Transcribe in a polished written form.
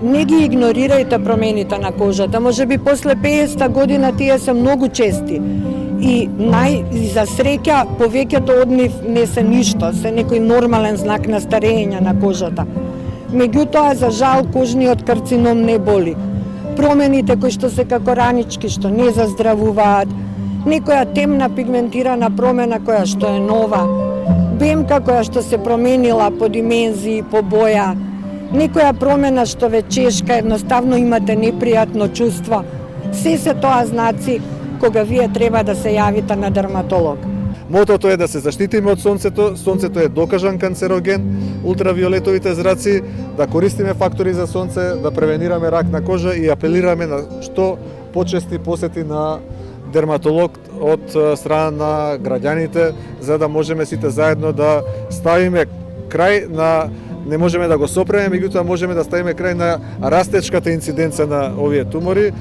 Не ги игнорирајте промените на кожата. Може би после 50 година тие се многу чести. И за среќа повеќето од нив не се ништо, се некој нормален знак на старење на кожата. Меѓутоа, за жал, кожниот карцином не боли. Промените кои што се како ранички, што не заздравуваат, некоја темна пигментирана промена која што е нова, бемка која што се променила по димензии, по боја, некоја промена што ве чешка, едноставно имате непријатно чувство. Се тоа знаци кога вие треба да се јавите на дерматолог. Мотото е да се заштитиме од сонцето. Сонцето е докажан канцероген, ултравиолетовите зраци, да користиме фактори за сонце, да превенираме рак на кожа и апелираме на што почести посети на дерматолог од страна на граѓаните, за да можеме сите заедно да ставиме крај на, не можеме да го сопреме, меѓутоа можеме да ставиме крај на растечката инциденца на овие тумори.